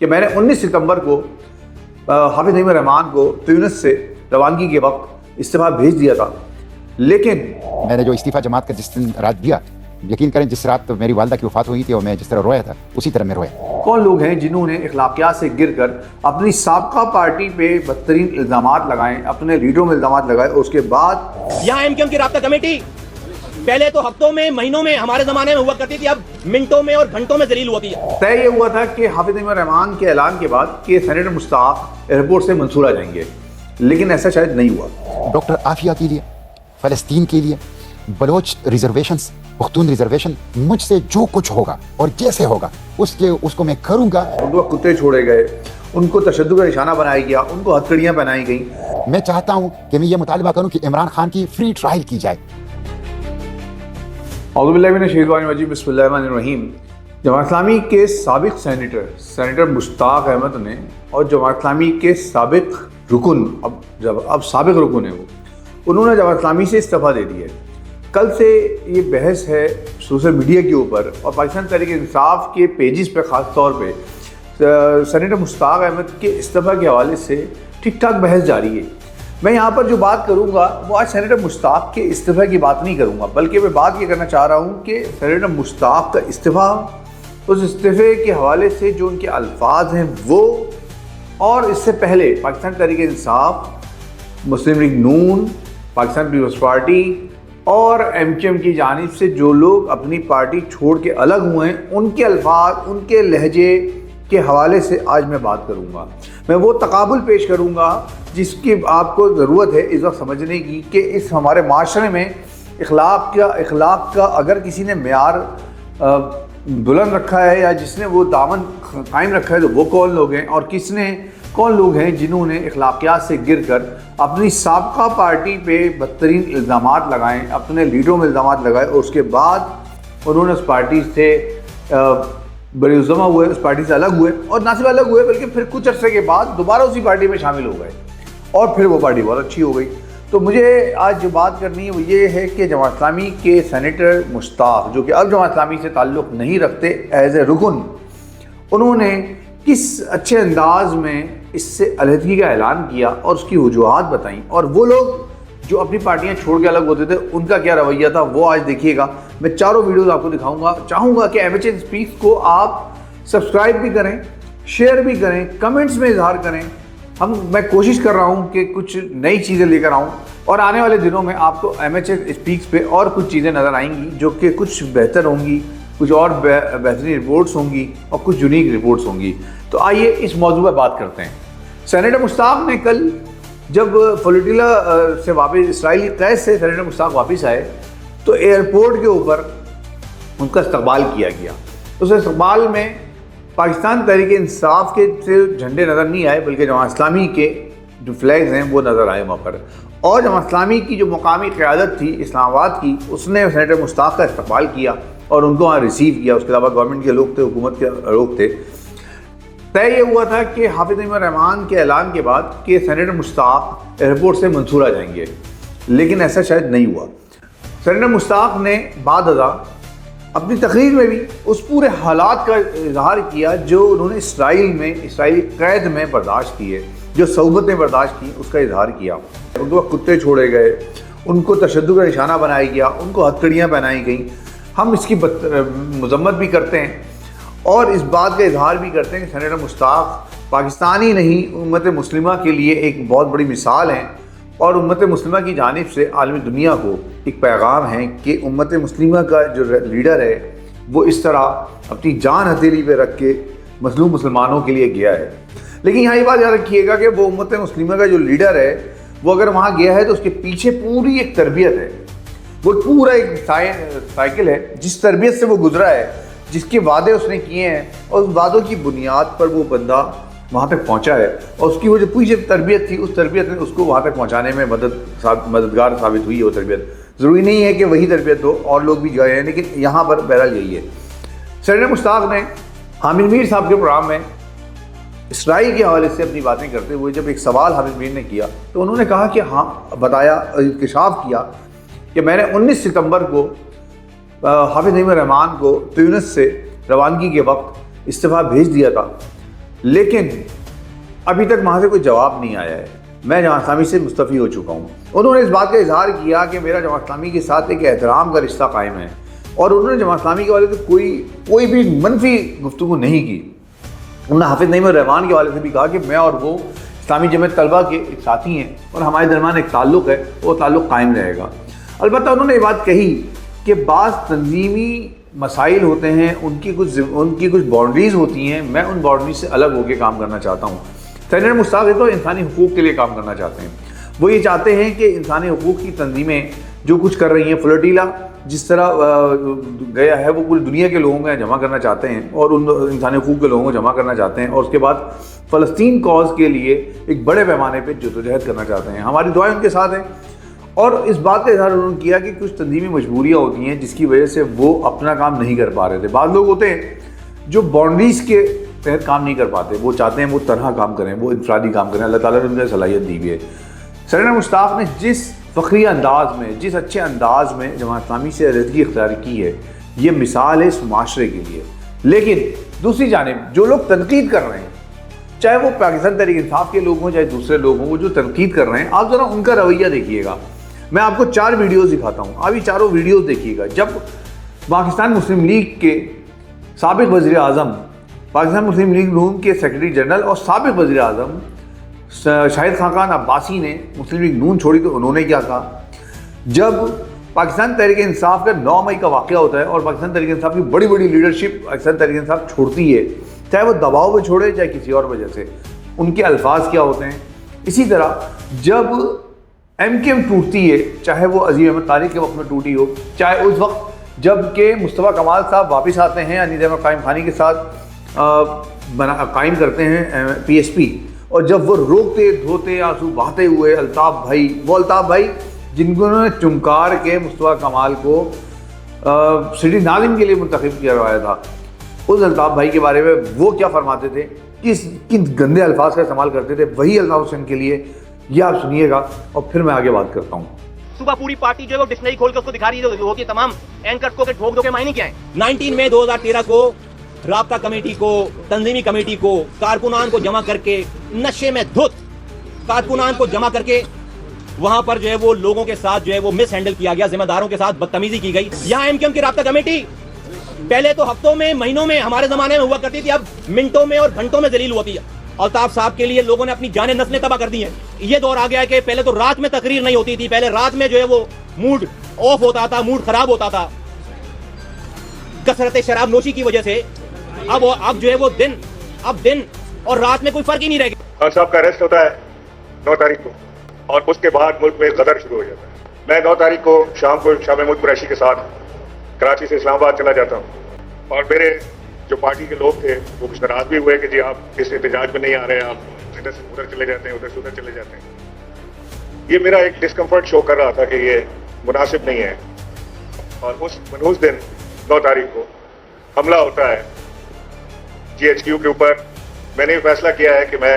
کہ میں نے 19 ستمبر کو حافظ نعیم الرحمان کو تیونس سے روانگی کے وقت استعفیٰ بھیج دیا تھا، لیکن میں نے جو استعفیٰ جماعت کا جس دن رات دیا، یقین کریں جس رات میری والدہ کی وفات ہوئی تھی اور میں جس طرح رویا تھا اسی طرح میں رویا۔ کون لوگ ہیں جنہوں نے اخلاقیات سے گر کر اپنی سابقہ پارٹی پہ بدترین الزامات لگائیں، اپنے لیڈروں میں الزامات لگائے، اور اس کے بعد یہاں ایم کیو ایم کی رابطہ کمیٹی پہلے تو ہفتوں میں مہینوں میں ہمارے زمانے میں ہوا کرتی تھی، اب منٹوں میں اور گھنٹوں میں ذلیل ہوتی ہے۔ طے یہ ہوا تھا کہ حافظ نعیم الرحمان کے اعلان کے بعد کہ سینیٹر مشتاق ایئرپورٹ سے منصور آ جائیں گے، لیکن ایسا شاید نہیں ہوا۔ ڈاکٹر عافیہ کے لیے، فلسطین کے لیے، بلوچ ریزرویشنز، پختون ریزرویشن، مجھ سے جو کچھ ہوگا اور جیسے ہوگا اس کو میں کروں گا۔ ان کو کتے چھوڑے گئے، ان کو تشدد کا نشانہ بنایا گیا، ان کو ہتھکڑیاں پہنائی گئیں۔ میں چاہتا ہوں کہ میں یہ مطالبہ کروں کہ عمران خان کی فری ٹرائل کی جائے۔ اعوذ باللہ من الشیطان الرجیم، بسم اللہ الرحمن الرحیم۔ جماعت اسلامی کے سابق سینیٹر مشتاق احمد نے اور جماعت اسلامی کے سابق رکن، اب سابق رکن ہیں وہ، انہوں نے جماعت اسلامی سے استعفیٰ دے دی ہے۔ کل سے یہ بحث ہے سوشل میڈیا کے اوپر اور پاکستان تحریک انصاف کے پیجز پہ، خاص طور پہ سینیٹر مشتاق احمد کے استعفیٰ کے حوالے سے ٹھیک ٹھاک بحث جاری ہے۔ میں یہاں پر جو بات کروں گا وہ آج سینیٹر مشتاق کے استعفیٰ کی بات نہیں کروں گا، بلکہ میں بات یہ کرنا چاہ رہا ہوں کہ سینیٹر مشتاق کا استعفیٰ، اس استعفے کے حوالے سے جو ان کے الفاظ ہیں وہ، اور اس سے پہلے پاکستان تحریک انصاف، مسلم لیگ نون، پاکستان پیپلز پارٹی اور ایم کیو ایم کی جانب سے جو لوگ اپنی پارٹی چھوڑ کے الگ ہوئے ہیں، ان کے الفاظ، ان کے لہجے کے حوالے سے آج میں بات کروں گا۔ میں وہ تقابل پیش کروں گا جس کی آپ کو ضرورت ہے اس وقت سمجھنے کی کہ اس ہمارے معاشرے میں اخلاق کا اگر کسی نے معیار بلند رکھا ہے یا جس نے وہ دامن قائم رکھا ہے تو وہ کون لوگ ہیں، اور کون لوگ ہیں جنہوں نے اخلاقیات سے گر کر اپنی سابقہ پارٹی پہ بدترین الزامات لگائیں، اپنے لیڈروں میں الزامات لگائے، اور اس کے بعد انہوں نے اس پارٹی سے بڑے الزامہ ہوئے، اس پارٹی سے الگ ہوئے، اور نہ صرف الگ ہوئے بلکہ پھر کچھ عرصے کے بعد دوبارہ اسی پارٹی میں شامل ہو گئے، اور پھر وہ پارٹی بہت اچھی ہو گئی۔ تو مجھے آج جو بات کرنی ہے وہ یہ ہے کہ جماعت اسلامی کے سینیٹر مشتاق، جو کہ اب جماعت اسلامی سے تعلق نہیں رکھتے ایز اے رکن، انہوں نے کس اچھے انداز میں اس سے علیحدگی کا اعلان کیا اور اس کی وجوہات بتائیں، اور وہ لوگ جو اپنی پارٹیاں چھوڑ کے الگ ہوتے تھے ان کا کیا رویہ تھا وہ آج دیکھیے گا۔ میں چاروں ویڈیوز آپ کو دکھاؤں گا۔ چاہوں گا کہ MHN اسپیکس کو آپ سبسکرائب بھی کریں، شیئر بھی کریں، کمنٹس میں اظہار کریں۔ میں کوشش کر رہا ہوں کہ کچھ نئی چیزیں لے کر آؤں، اور آنے والے دنوں میں آپ کو MHN اسپیکس پہ اور کچھ چیزیں نظر آئیں گی جو کہ کچھ بہتر ہوں گی، کچھ اور بہترین رپورٹس ہوں گی اور کچھ یونیک رپورٹس ہوں گی۔ تو آئیے اس موضوع پہ بات کرتے ہیں۔ سینیٹر مشتاق نے کل جب فلوٹیلا سے واپس، اسرائیلی قید سے سینیٹر مشتاق واپس آئے تو ایئرپورٹ کے اوپر ان کا استقبال کیا گیا۔ اس استقبال میں پاکستان تحریک انصاف کے جھنڈے نظر نہیں آئے، بلکہ جماعت اسلامی کے جو فلیگز ہیں وہ نظر آئے وہاں پر، اور جماعت اسلامی کی جو مقامی قیادت تھی اسلام آباد کی، اس نے سینیٹر مشتاق کا استقبال کیا اور ان کو وہاں ریسیو کیا۔ اس کے علاوہ گورنمنٹ کے لوگ تھے، حکومت کے لوگ تھے۔ طے یہ ہوا تھا کہ حافظ نعیم الرحمان کے اعلان کے بعد کہ سینیٹر مشتاق ایئرپورٹ سے منصور آ جائیں گے، لیکن ایسا شاید نہیں ہوا۔ سینیٹر مشتاق نے بعد ازاں اپنی تقریر میں بھی اس پورے حالات کا اظہار کیا جو انہوں نے اسرائیلی قید میں برداشت کی ہے، جو صعوبتیں برداشت کی، اس کا اظہار کیا۔ ان کو کتے چھوڑے گئے، ان کو تشدد کا نشانہ بنایا گیا، ان کو ہتھکڑیاں پہنائی گئیں۔ ہم اس کی مذمت بھی کرتے ہیں اور اس بات کا اظہار بھی کرتے ہیں کہ سینیٹر مشتاق پاکستانی نہیں، امت مسلمہ کے لیے ایک بہت بڑی مثال ہیں، اور امت مسلمہ کی جانب سے عالمی دنیا کو ایک پیغام ہے کہ امت مسلمہ کا جو لیڈر ہے وہ اس طرح اپنی جان ہتھیلی پہ رکھ کے مظلوم مسلمانوں کے لیے گیا ہے۔ لیکن یہاں یہ بات یاد رکھیے گا کہ وہ امت مسلمہ کا جو لیڈر ہے وہ اگر وہاں گیا ہے تو اس کے پیچھے پوری ایک تربیت ہے، وہ پورا ایک سائیکل ہے جس تربیت سے وہ گزرا ہے، جس کے وعدے اس نے کیے ہیں، اور اس وعدوں کی بنیاد پر وہ بندہ وہاں تک پہنچا ہے، اور اس کی وہ جو پیچھے تربیت تھی اس تربیت نے اس کو وہاں تک پہنچانے میں مددگار ثابت ہوئی ہے۔ وہ تربیت ضروری نہیں ہے کہ وہی تربیت ہو، اور لوگ بھی گئے ہیں، لیکن یہاں پر بہرحال یہی ہے۔ سینیٹر مشتاق نے حامد میر صاحب کے پروگرام میں اسرائیل کے حوالے سے اپنی باتیں کرتے ہوئے جب ایک سوال حامد میر نے کیا تو انہوں نے کہا کہ ہاں، بتایا، انکشاف کیا کہ میں نے 19 ستمبر کو حافظ نعیم الرحمان کو تیونس سے روانگی کے وقت استعفیٰ بھیج دیا تھا، لیکن ابھی تک وہاں سے کوئی جواب نہیں آیا ہے. میں جماعت اسلامی سے مستعفی ہو چکا ہوں. انہوں نے اس بات کا اظہار کیا کہ میرا جماعت اسلامی کے ساتھ ایک احترام کا رشتہ قائم ہے, اور انہوں نے جماعت اسلامی کے حوالے سے کوئی بھی منفی گفتگو نہیں کی. انہوں نے حافظ نعیم الرحمان کے حوالے سے بھی کہا کہ میں اور وہ اسلامی جمعیت طلبہ کے ایک ساتھی ہیں اور ہمارے درمیان ایک تعلق ہے, وہ تعلق قائم رہے گا. البتہ انہوں نے یہ بات کہی کہ بعض تنظیمی مسائل ہوتے ہیں, ان کی کچھ باؤنڈریز ہوتی ہیں, میں ان باؤنڈریز سے الگ ہو کے کام کرنا چاہتا ہوں. سینیٹر مشتاق تو انسانی حقوق کے لیے کام کرنا چاہتے ہیں. وہ یہ چاہتے ہیں کہ انسانی حقوق کی تنظیمیں جو کچھ کر رہی ہیں, فلوٹیلا جس طرح گیا ہے وہ پوری دنیا کے لوگوں کو جمع کرنا چاہتے ہیں اور ان انسانی حقوق کے لوگوں کو جمع کرنا چاہتے ہیں, اور اس کے بعد فلسطین کاز کے لیے ایک بڑے پیمانے پہ جدوجہد کرنا چاہتے ہیں. ہماری دعائیں ان کے ساتھ ہیں. اور اس بات کا اظہار انہوں نے کیا کہ کچھ تنظیمی مجبوریاں ہوتی ہیں جس کی وجہ سے وہ اپنا کام نہیں کر پا رہے تھے. بعض لوگ ہوتے ہیں جو باؤنڈریز کے تحت کام نہیں کر پاتے, وہ چاہتے ہیں وہ طرح کام کریں, وہ انفرادی کام کریں. اللہ تعالیٰ نے ان کو صلاحیت دی ہوئی ہے. سینیٹر مشتاق نے جس فخری انداز میں, جس اچھے انداز میں جماعت اسلامی سے علیحدگی اختیار کی ہے, یہ مثال ہے اس معاشرے کے لیے. لیکن دوسری جانب جو لوگ تنقید کر رہے ہیں, چاہے وہ پاکستان تحریک انصاف کے لوگ ہوں چاہے دوسرے لوگ ہوں, وہ جو تنقید کر رہے ہیں, آپ ذرا ان کا رویہ دیکھیے گا. میں آپ کو 4 ویڈیوز دکھاتا ہوں, آپ یہ چاروں ویڈیوز دیکھیے گا. جب پاکستان مسلم لیگ کے سابق وزیر اعظم, پاکستان مسلم لیگ نون کے سیکرٹری جنرل اور سابق وزیر اعظم شاہد خاقان عباسی نے مسلم لیگ نون چھوڑی تو انہوں نے کیا کہا. جب پاکستان تحریک انصاف کا 9 مئی کا واقعہ ہوتا ہے اور پاکستان تحریک انصاف کی بڑی لیڈرشپ پاکستان تحریک انصاف چھوڑتی ہے, چاہے وہ دباؤ میں چھوڑے چاہے کسی اور وجہ سے, ان کے الفاظ کیا ہوتے ہیں. اسی طرح جب ایم کیو ایم ٹوٹتی ہے, چاہے وہ عظیم احمد طارق کے وقت میں ٹوٹی ہو, چاہے اس وقت جب کہ مصطفیٰ کمال صاحب واپس آتے ہیں انیس احمد قائم خانی کے ساتھ قائم کرتے ہیں پی ایس پی, اور جب وہ روکتے دھوتے آنسو بہاتے ہوئے الطاف بھائی, وہ الطاف بھائی جن کو انہوں نے چمکار کے مصطفیٰ کمال کو سٹی ناظم کے لیے منتخب کروایا تھا, اس الطاف بھائی کے بارے میں وہ کیا فرماتے تھے, کن گندے الفاظ کا استعمال کرتے تھے, وہی الطاف حسین کے لیے یہ آپ سنیے گا اور پھر میں آگے بات کرتا ہوں. صبح پوری پارٹی جو ہے وہ ڈکشنری کھول کے اس کو دکھا رہی ہے ہوتی ہے تمام اینکرز کو کہ ٹھوک دو کے معنی کیا ہے. 19 مئی 2013 کو رابطہ کمیٹی کو, تنظیمی کمیٹی کو, کارکنان کو جمع کر کے نشے میں دھت کارکنان کو جمع کر کے وہاں پر جو ہے وہ لوگوں کے ساتھ جو ہے وہ مس ہینڈل کیا گیا, ذمہ داروں کے ساتھ بدتمیزی کی گئی. یہاں ایم کیو ایم کی رابطہ کمیٹی پہلے تو ہفتوں میں مہینوں میں ہمارے زمانے میں ہوا کرتی تھی, اب منٹوں میں اور گھنٹوں میں ذلیل ہوتی ہے. الطاف صاحب کے لیے لوگوں نے اپنی جانیں نسلیں تباہ کر دی ہیں. یہ دور آ گیا ہے کہ پہلے تو رات میں تقریر نہیں ہوتی تھی, پہلے رات میں جو ہے وہ موڈ آف ہوتا تھا, موڈ خراب ہوتا تھا کثرت شراب نوشی کی وجہ سے. اب جو ہے وہ دن اور رات میں کوئی فرق ہی نہیں رہ گیا. خان صاحب کا اریسٹ ہوتا ہے 9 تاریخ کو, اور اس کے بعد ملک میں غدر شروع ہو جاتا ہے. میں 9 تاریخ کو شام محمود قریشی کے ساتھ کراچی سے اسلام آباد چلا جاتا ہوں, اور میرے جو پارٹی کے لوگ تھے وہ کچھ ناراض بھی ہوئے کہ جی آپ اس احتجاج میں نہیں آ رہے, آپ ادھر سے ادھر چلے جاتے ہیں, ادھر سے ادھر چلے جاتے ہیں. یہ میرا ایک ڈسکمفرٹ شو کر رہا تھا کہ یہ مناسب نہیں ہے. اور اس منحوس دن 9 تاریخ کو حملہ ہوتا ہے GHQ کے اوپر. میں نے یہ فیصلہ کیا ہے کہ میں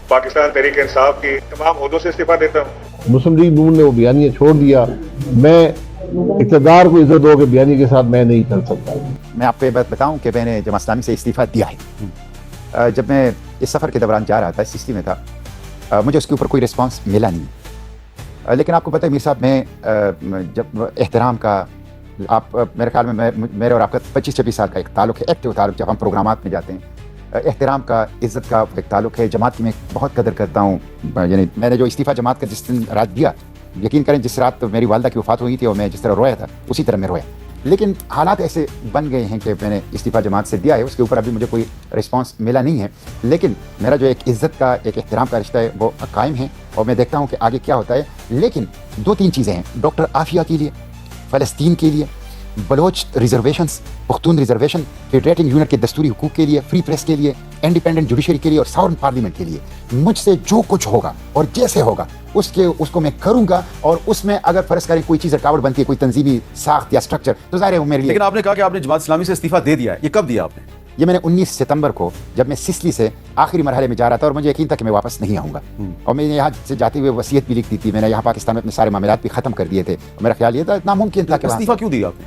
پاکستان تحریک انصاف کی تمام عہدوں سے استعفیٰ دیتا ہوں. مسلم لیگ نون نے وہ بیانیہ چھوڑ دیا. میں اقتدار کو عزت دو کہ بیانیے کے ساتھ میں نہیں چل سکتا. میں آپ کو یہ بات بتاؤں کہ میں نے جماعت اسلامی سے استعفیٰ دیا ہے. جب میں اس سفر کے دوران جا رہا تھا, سسٹی میں تھا, مجھے اس کے اوپر کوئی رسپانس ملا نہیں. لیکن آپ کو پتہ ہے میر صاحب, میں جب احترام کا, آپ میرے خیال میں میرے اور آپ کا 25-26 سال کا ایک تعلق ہے, ایکٹیو تعلق. جب ہم پروگرامات میں جاتے ہیں, احترام کا, عزت کا ایک تعلق ہے. جماعت کی میں بہت قدر کرتا ہوں. یعنی میں نے جو استعفیٰ جماعت کا جس دن رات دیا, یقین کریں جس رات میری والدہ کی وفات ہوئی تھی اور میں جس طرح رویا تھا اسی طرح میں رویا. لیکن حالات ایسے بن گئے ہیں کہ میں نے استعفیٰ جماعت سے دیا ہے, اس کے اوپر ابھی مجھے کوئی رسپانس ملا نہیں ہے. لیکن میرا جو ایک عزت کا, ایک احترام کا رشتہ ہے وہ قائم ہے, اور میں دیکھتا ہوں کہ آگے کیا ہوتا ہے. لیکن 2-3 چیزیں ہیں, ڈاکٹر عافیہ کے لیے, فلسطین کے لیے, Baloch reservations, Pakhtun reservation, federating unit کے دستوری حقوق کے لیے, فری پریس کے لیے, انڈیپینڈنٹ جوڈیشری کے لیے اور ساورن پارلیمنٹ کے لیے مجھ سے جو کچھ ہوگا اور جیسے ہوگا اس کو میں کروں گا. اور اس میں اگر فرض کریں کوئی چیز رکاوٹ بنتی ہے, کوئی تنظیمی ساخت یا اسٹرکچر, تو ظاہر ہے وہ میرے لیے. لیکن آپ نے کہا کہ آپ نے جماعت اسلامی سے استعفیٰ دے دیا ہے, یہ کب دیا آپ نے؟ یہ میں نے 19 ستمبر کو, جب میں سسلی سے آخری مرحلے میں جا رہا تھا اور مجھے یقین تھا کہ میں واپس نہیں آؤں گا, اور میں نے یہاں سے جاتے ہوئے وصیت بھی لکھ دی تھی. میں نے یہاں پاکستان میں اپنے سارے معاملات بھی ختم کر دیے تھے. میرا خیال یہ تھا ناممکن تھا کہ استعفیٰ کیوں دیا آپ نے؟